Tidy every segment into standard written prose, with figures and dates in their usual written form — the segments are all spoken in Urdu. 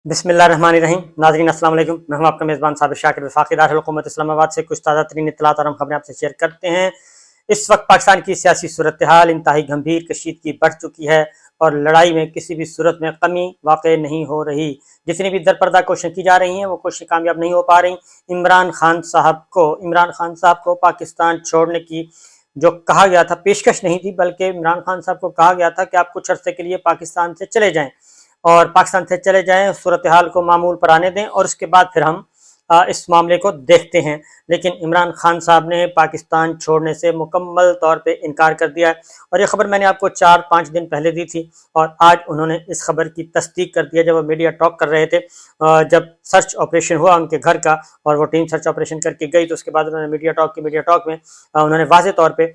بسم اللہ الرحمن الرحیم. ناظرین السلام علیکم. میں ہوں آپ کا میزبان صابر شاکر وفاقی دارالحکومت اسلام آباد سے کچھ تازہ ترین اطلاعات اور ہم خبریں آپ سے شیئر کرتے ہیں. اس وقت پاکستان کی سیاسی صورتحال انتہائی گمبھیر کشیدگی بڑھ چکی ہے اور لڑائی میں کسی بھی صورت میں کمی واقع نہیں ہو رہی. جتنی بھی درپردہ کوششیں کی جا رہی ہیں وہ کوششیں کامیاب نہیں ہو پا رہی. عمران خان صاحب کو پاکستان چھوڑنے کی جو کہا گیا تھا، پیشکش نہیں تھی بلکہ عمران خان صاحب کو کہا گیا تھا کہ آپ کچھ عرصے کے لیے پاکستان سے چلے جائیں اور پاکستان سے چلے جائیں، صورتحال کو معمول پر آنے دیں اور اس کے بعد پھر ہم اس معاملے کو دیکھتے ہیں. لیکن عمران خان صاحب نے پاکستان چھوڑنے سے مکمل طور پہ انکار کر دیا ہے اور یہ خبر میں نے آپ کو 4-5 دن پہلے دی تھی اور آج انہوں نے اس خبر کی تصدیق کر دیا جب وہ میڈیا ٹاک کر رہے تھے. جب سرچ آپریشن ہوا ان کے گھر کا اور وہ ٹیم سرچ آپریشن کر کے گئی تو اس کے بعد انہوں نے میڈیا ٹاک میں انہوں نے واضح طور پہ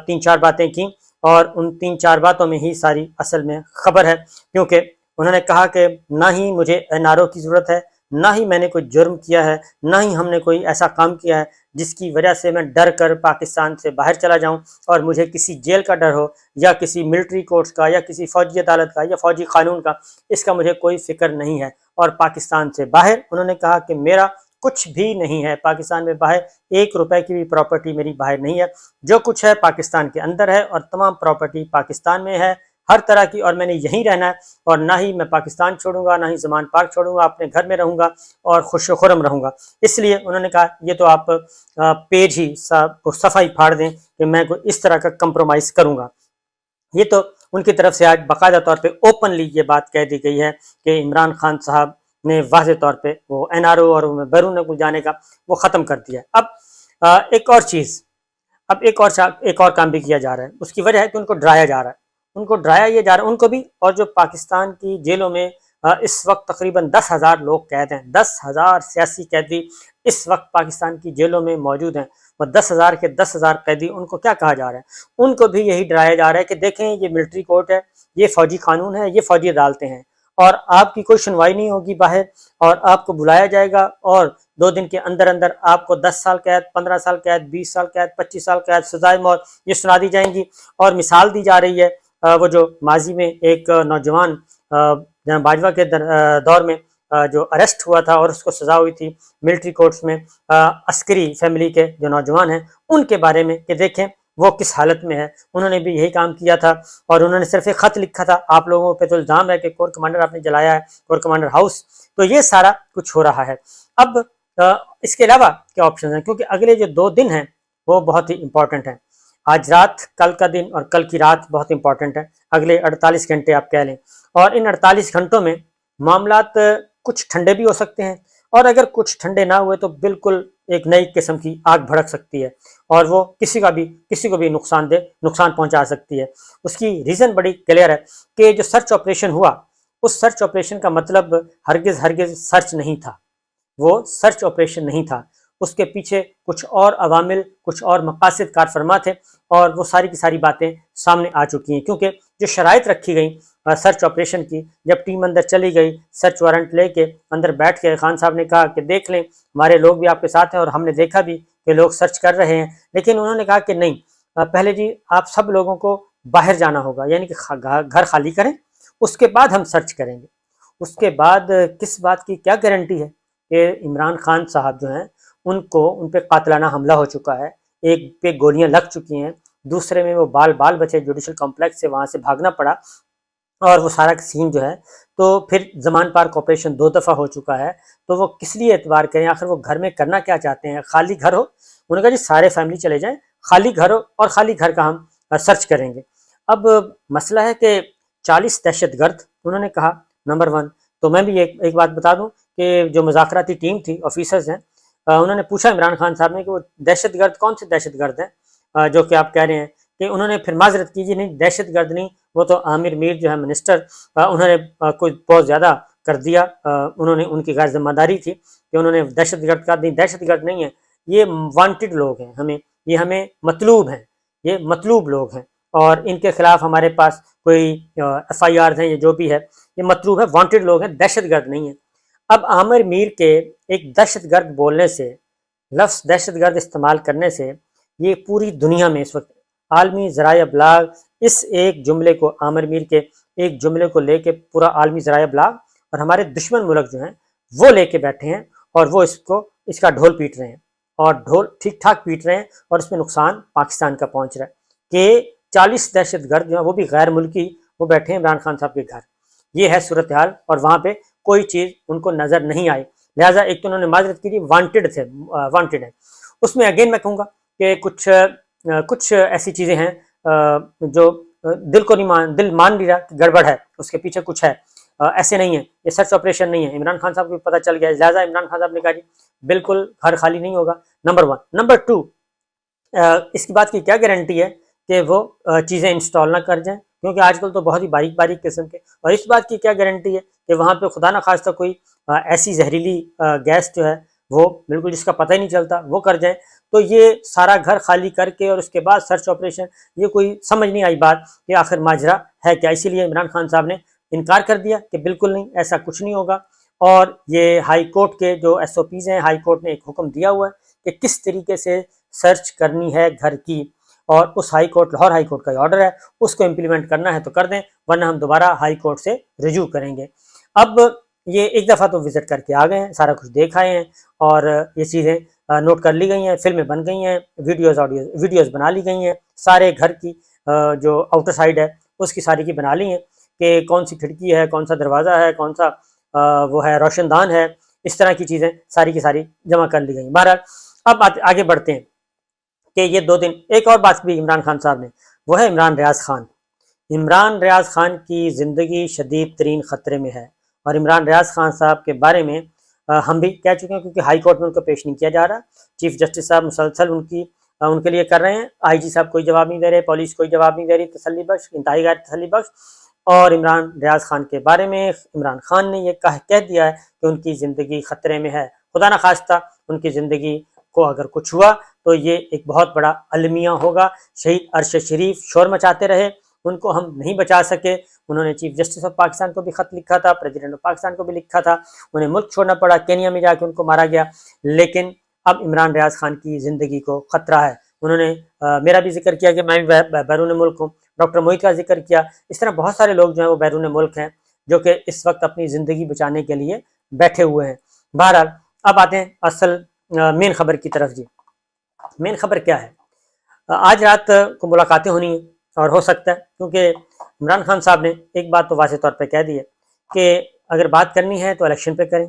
3-4 باتیں کی اور ان 3-4 باتوں میں ہی ساری اصل میں خبر ہے. کیونکہ انہوں نے کہا کہ نہ ہی مجھے NRO کی ضرورت ہے، نہ ہی میں نے کوئی جرم کیا ہے، نہ ہی ہم نے کوئی ایسا کام کیا ہے جس کی وجہ سے میں ڈر کر پاکستان سے باہر چلا جاؤں اور مجھے کسی جیل کا ڈر ہو یا کسی ملٹری کورٹس کا یا کسی فوجی عدالت کا یا فوجی قانون کا. اس کا مجھے کوئی فکر نہیں ہے. اور پاکستان سے باہر انہوں نے کہا کہ میرا کچھ بھی نہیں ہے پاکستان میں باہر، 1 روپے کی بھی پراپرٹی میری باہر نہیں ہے. جو کچھ ہے پاکستان کے اندر ہے اور تمام پراپرٹی پاکستان میں ہے ہر طرح کی، اور میں نے یہیں رہنا ہے اور نہ ہی میں پاکستان چھوڑوں گا، نہ ہی زمان پاک چھوڑوں گا، اپنے گھر میں رہوں گا اور خوش و خرم رہوں گا. اس لیے انہوں نے کہا یہ تو آپ پیج ہی صفحہ ہی پھاڑ دیں کہ میں کوئی اس طرح کا کمپرومائز کروں گا. یہ تو ان کی طرف سے آج باقاعدہ طور پہ اوپنلی یہ بات کہہ دی گئی ہے کہ عمران خان صاحب نے واضح طور پہ وہ NRO اور بیرون ملک جانے کا وہ ختم کر دیا. اب ایک اور چیز، اب ایک اور کام بھی کیا جا رہا ہے. اس کی وجہ ہے کہ ان کو ڈرایا جا رہا ہے، ان کو ڈرایا یہ جا رہا ہے، ان کو بھی. اور جو پاکستان کی جیلوں میں اس وقت تقریباً 10,000 لوگ قید ہیں، 10,000 سیاسی قیدی اس وقت پاکستان کی جیلوں میں موجود ہیں. وہ 10,000 کے 10,000 قیدی، ان کو کیا کہا جا رہا ہے؟ ان کو بھی یہی ڈرایا جا رہا ہے کہ دیکھیں یہ ملٹری کورٹ ہے، یہ فوجی قانون ہے، یہ فوجی عدالتیں ہیں اور آپ کی کوئی سنوائی نہیں ہوگی باہر اور آپ کو بلایا جائے گا اور 2 دن کے اندر اندر آپ کو 10 سال قید، 15 سال قید، 20 سال قید، 25 سال قید، سزائے موت یہ سنا دی جائیں گی. اور مثال دی جا رہی ہے وہ جو ماضی میں ایک نوجوان جناب باجوہ کے دور میں جو اریسٹ ہوا تھا اور اس کو سزا ہوئی تھی ملٹری کورٹس میں، عسکری فیملی کے جو نوجوان ہیں ان کے بارے میں کہ دیکھیں وہ کس حالت میں ہے. انہوں نے بھی یہی کام کیا تھا اور انہوں نے صرف ایک خط لکھا تھا. آپ لوگوں پہ تو الزام ہے کہ کور کمانڈر آپ نے جلایا ہے، کور کمانڈر ہاؤس. تو یہ سارا کچھ ہو رہا ہے. اب اس کے علاوہ کیا آپشن ہیں؟ کیونکہ اگلے جو 2 دن ہیں وہ بہت ہی امپورٹنٹ ہیں. آج رات، کل کا دن اور کل کی رات بہت امپورٹنٹ ہے. اگلے 48 گھنٹے آپ کہہ لیں، اور ان 48 گھنٹوں میں معاملات کچھ ٹھنڈے بھی ہو سکتے ہیں اور اگر کچھ ٹھنڈے نہ ہوئے تو بالکل ایک نئی قسم کی آگ بھڑک سکتی ہے اور وہ کسی کو بھی نقصان پہنچا سکتی ہے. اس کی ریزن بڑی کلیئر ہے کہ جو سرچ آپریشن ہوا، اس سرچ آپریشن کا مطلب ہرگز سرچ نہیں تھا. وہ سرچ آپریشن نہیں تھا، اس کے پیچھے کچھ اور عوامل، کچھ اور مقاصد کار فرما تھے اور وہ ساری کی ساری باتیں سامنے آ چکی ہیں. کیونکہ جو شرائط رکھی گئی سرچ آپریشن کی، جب ٹیم اندر چلی گئی سرچ وارنٹ لے کے اندر بیٹھ کے، خان صاحب نے کہا کہ دیکھ لیں ہمارے لوگ بھی آپ کے ساتھ ہیں اور ہم نے دیکھا بھی کہ لوگ سرچ کر رہے ہیں. لیکن انہوں نے کہا کہ نہیں، پہلے جی آپ سب لوگوں کو باہر جانا ہوگا، یعنی کہ گھر خالی کریں، اس کے بعد ہم سرچ کریں گے. اس کے بعد کس بات کی کیا گارنٹی ہے کہ عمران خان صاحب جو ہیں ان پہ قاتلانہ حملہ ہو چکا ہے، ایک پہ گولیاں لگ چکی ہیں، دوسرے میں وہ بال بچے جوڈیشل کمپلیکس سے وہاں سے بھاگنا پڑا اور وہ سارا سین جو ہے. تو پھر زمان پارک آپریشن 2 دفعہ ہو چکا ہے. تو وہ کس لیے اعتبار کریں؟ آخر وہ گھر میں کرنا کیا چاہتے ہیں؟ خالی گھر ہو، انہوں نے کہا جی سارے فیملی چلے جائیں، خالی گھر ہو اور خالی گھر کا ہم سرچ کریں گے. اب مسئلہ ہے کہ 40 دہشت گرد انہوں نے کہا نمبر 1. تو میں بھی ایک بات بتا دوں کہ جو مذاکراتی ٹیم تھی، آفیسرز ہیں، انہوں نے پوچھا عمران خان صاحب نے کہ وہ دہشت گرد کون سے دہشت گرد ہیں جو کہ آپ کہہ رہے ہیں. کہ انہوں نے پھر معذرت کی، جی نہیں دہشت گرد نہیں، وہ تو عامر میر جو ہے منسٹر، انہوں نے کوئی بہت زیادہ کر دیا، انہوں نے ان کی غیر ذمہ داری تھی کہ انہوں نے دہشت گرد کا. نہیں، دہشت گرد نہیں ہے، یہ وانٹڈ لوگ ہیں، ہمیں مطلوب ہیں، یہ مطلوب لوگ ہیں اور ان کے خلاف ہمارے پاس کوئی FIRs ہیں، یہ جو بھی ہے یہ مطلوب ہے، وانٹڈ لوگ ہیں، دہشت گرد نہیں ہیں. اب عامر میر کے ایک دہشت گرد بولنے سے، لفظ دہشت گرد استعمال کرنے سے، یہ پوری دنیا میں اس وقت عالمی ذرائع ابلاغ اس ایک جملے کو، عامر میر کے ایک جملے کو لے کے پورا عالمی ذرائع ابلاغ اور ہمارے دشمن ملک جو ہیں وہ لے کے بیٹھے ہیں اور وہ اس کا ڈھول پیٹ رہے ہیں، اور ڈھول ٹھیک ٹھاک پیٹ رہے ہیں، اور اس میں نقصان پاکستان کا پہنچ رہا ہے کہ 40 دہشت گرد جو ہیں وہ بھی غیر ملکی وہ بیٹھے ہیں عمران خان صاحب کے گھر. یہ ہے صورتحال، اور وہاں پہ کوئی چیز ان کو نظر نہیں آئی. لہٰذا ایک تو انہوں نے معذرت کی تھی، وانٹڈ ہے. اس میں اگین میں کہوں گا کہ کچھ ایسی چیزیں ہیں جو دل مان نہیں رہا کہ گڑبڑ ہے، اس کے پیچھے کچھ ہے. ایسے نہیں ہے، یہ سرچ آپریشن نہیں ہے. عمران خان صاحب کو پتہ چل گیا، لہٰذا عمران خان صاحب نے کہا جی بالکل گھر خالی نہیں ہوگا. نمبر 1. نمبر 2، اس کی بات کی کیا گارنٹی ہے کہ وہ چیزیں انسٹال نہ کر جائیں، کیونکہ آج کل تو بہت ہی باریک باریک قسم کے. اور اس بات کی کیا گارنٹی ہے کہ وہاں پہ خدا نخواستہ کوئی ایسی زہریلی گیس جو ہے وہ بالکل جس کا پتہ ہی نہیں چلتا وہ کر جائیں. تو یہ سارا گھر خالی کر کے اور اس کے بعد سرچ آپریشن، یہ کوئی سمجھ نہیں آئی بات کہ آخر ماجرا ہے کیا. اسی لیے عمران خان صاحب نے انکار کر دیا کہ بالکل نہیں، ایسا کچھ نہیں ہوگا. اور یہ ہائی کورٹ کے جو SOPs ہیں، ہائی کورٹ نے ایک حکم دیا ہوا ہے کہ کس طریقے سے سرچ کرنی ہے گھر کی، اور اس لاہور ہائی کورٹ کا آرڈر ہے، اس کو امپلیمنٹ کرنا ہے تو کر دیں، ورنہ ہم دوبارہ ہائی کورٹ سے رجوع کریں گے. اب یہ ایک دفعہ تو وزٹ کر کے آ گئے ہیں، سارا کچھ دیکھ آئے ہیں، اور یہ چیزیں نوٹ کر لی گئی ہیں، فلمیں بن گئی ہیں، ویڈیوز بنا لی گئی ہیں، سارے گھر کی جو آؤٹر سائڈ ہے اس کی ساری کی بنا لی ہیں کہ کون سی کھڑکی ہے، کون سا دروازہ ہے، کون سا وہ ہے روشن دان ہے. اس طرح کی چیزیں ساری کی ساری جمع کر لی گئی. بہرحال اب آگے بڑھتے ہیں کہ یہ 2 دن ایک اور بات بھی عمران خان صاحب نے، وہ ہے عمران ریاض خان. عمران ریاض خان کی زندگی شدید ترین خطرے میں ہے، اور عمران ریاض خان صاحب کے بارے میں ہم بھی کہہ چکے ہیں، کیونکہ ہائی کورٹ میں ان کو پیش نہیں کیا جا رہا. چیف جسٹس صاحب مسلسل ان کے لیے کر رہے ہیں. IG صاحب کوئی جواب نہیں دے رہے، پولیس کوئی جواب نہیں دے رہی، تسلی بخش، انتہائی غیر تسلی بخش. اور عمران ریاض خان کے بارے میں عمران خان نے یہ کہہ دیا ہے کہ ان کی زندگی خطرے میں ہے. خدا نخواستہ ان کی زندگی کو اگر کچھ ہوا تو یہ ایک بہت بڑا المیہ ہوگا. شہید ارشد شریف شور مچاتے رہے، ان کو ہم نہیں بچا سکے. انہوں نے چیف جسٹس آف پاکستان کو بھی خط لکھا تھا، پریزیڈنٹ آف پاکستان کو بھی لکھا تھا، انہیں ملک چھوڑنا پڑا، کینیا میں جا کے ان کو مارا گیا. لیکن اب عمران ریاض خان کی زندگی کو خطرہ ہے. انہوں نے میرا بھی ذکر کیا کہ میں بھی بیرون ملک ہوں، ڈاکٹر موہت کا ذکر کیا. اس طرح بہت سارے لوگ جو ہیں وہ بیرون ملک ہیں جو کہ اس وقت اپنی زندگی بچانے کے لیے بیٹھے ہوئے ہیں. بہرحال اب آتے ہیں اصل مین خبر کی طرف. جی مین خبر کیا ہے؟ آج رات کو ملاقاتیں ہونی ہیں، اور ہو سکتا ہے کیونکہ عمران خان صاحب نے ایک بات تو واضح طور پہ کہہ دی ہے کہ اگر بات کرنی ہے تو الیکشن پہ کریں،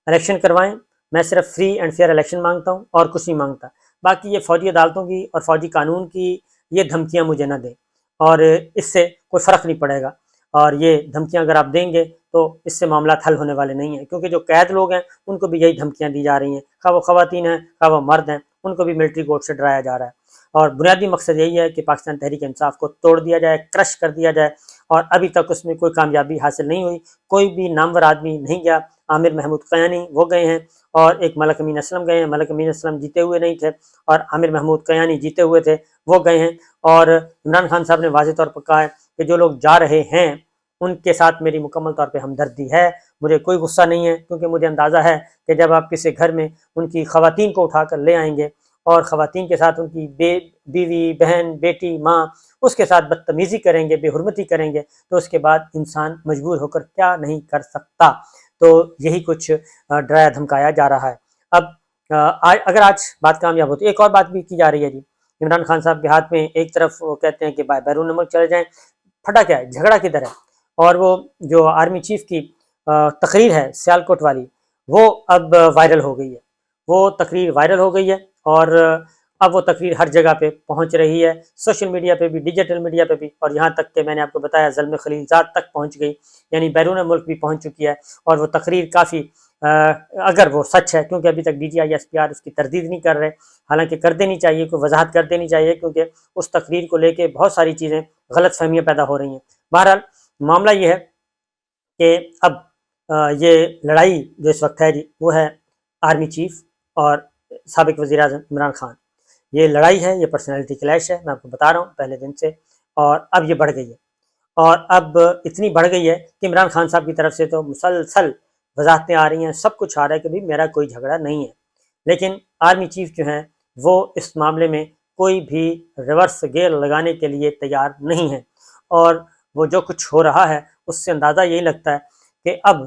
الیکشن کروائیں. میں صرف فری اینڈ فیئر الیکشن مانگتا ہوں اور کچھ نہیں مانگتا. باقی یہ فوجی عدالتوں کی اور فوجی قانون کی یہ دھمکیاں مجھے نہ دیں، اور اس سے کوئی فرق نہیں پڑے گا. اور یہ دھمکیاں اگر آپ دیں گے تو اس سے معاملات حل ہونے والے نہیں ہیں، کیونکہ جو قید لوگ ہیں ان کو بھی یہی دھمکیاں دی جا رہی ہیں، خواہ وہ خواتین ہیں خواہ وہ مرد ہیں، ان کو بھی ملٹری کورٹ سے ڈرایا جا رہا ہے. اور بنیادی مقصد یہی ہے کہ پاکستان تحریک انصاف کو توڑ دیا جائے، کرش کر دیا جائے، اور ابھی تک اس میں کوئی کامیابی حاصل نہیں ہوئی. کوئی بھی نامور آدمی نہیں گیا. عامر محمود قیانی وہ گئے ہیں، اور ایک ملک امین اسلم گئے ہیں. ملک امین اسلم جیتے ہوئے نہیں تھے، اور عامر محمود قیانی جیتے ہوئے تھے، وہ گئے ہیں. اور عمران خان صاحب نے واضح طور پر کہا ہے کہ جو لوگ جا رہے ہیں ان کے ساتھ میری مکمل طور پہ ہمدردی ہے، مجھے کوئی غصہ نہیں ہے، کیونکہ مجھے اندازہ ہے کہ جب آپ کسی گھر میں ان کی خواتین کو اٹھا کر لے آئیں گے اور خواتین کے ساتھ ان کی بیوی، بہن، بیٹی، ماں، اس کے ساتھ بدتمیزی کریں گے، بے حرمتی کریں گے، تو اس کے بعد انسان مجبور ہو کر کیا نہیں کر سکتا. تو یہی کچھ ڈرایا دھمکایا جا رہا ہے. اب اگر آج بات کامیاب ہوتی، ایک اور بات بھی کی جا رہی ہے. جی عمران خان صاحب کے ہاتھ میں ایک طرف وہ کہتے ہیں کہ بیرون ملک چلے جائیں، پھٹا کیا ہے، جھگڑا کدھر ہے؟ اور وہ جو آرمی چیف کی تقریر ہے سیالکوٹ والی، وہ اب وائرل ہو گئی ہے. وہ تقریر وائرل ہو گئی ہے، اور اب وہ تقریر ہر جگہ پہ پہنچ رہی ہے، سوشل میڈیا پہ بھی، ڈیجیٹل میڈیا پہ بھی، اور یہاں تک کہ میں نے آپ کو بتایا زلم خلیل زاد تک پہنچ گئی، یعنی بیرون ملک بھی پہنچ چکی ہے. اور وہ تقریر کافی اگر وہ سچ ہے، کیونکہ ابھی تک DGI SPR اس کی تردید نہیں کر رہے، حالانکہ کر دینی چاہیے، کوئی وضاحت کر دینی چاہیے، کیونکہ اس تقریر کو لے کے بہت ساری چیزیں غلط فہمیاں پیدا ہو رہی ہیں. بہرحال معاملہ یہ ہے کہ اب یہ لڑائی جو اس وقت ہے جی، وہ ہے آرمی چیف اور سابق وزیر اعظم عمران خان. یہ لڑائی ہے، یہ پرسنالٹی کلیش ہے، میں آپ کو بتا رہا ہوں پہلے دن سے، اور اب یہ بڑھ گئی ہے. اور اب اتنی بڑھ گئی ہے کہ عمران خان صاحب کی طرف سے تو مسلسل وضاحتیں آ رہی ہیں، سب کچھ آ رہا ہے کہ بھائی میرا کوئی جھگڑا نہیں ہے. لیکن آرمی چیف جو ہیں وہ اس معاملے میں کوئی بھی ریورس گیئر لگانے کے لیے تیار نہیں ہیں. اور وہ جو کچھ ہو رہا ہے اس سے اندازہ یہی لگتا ہے کہ اب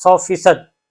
100%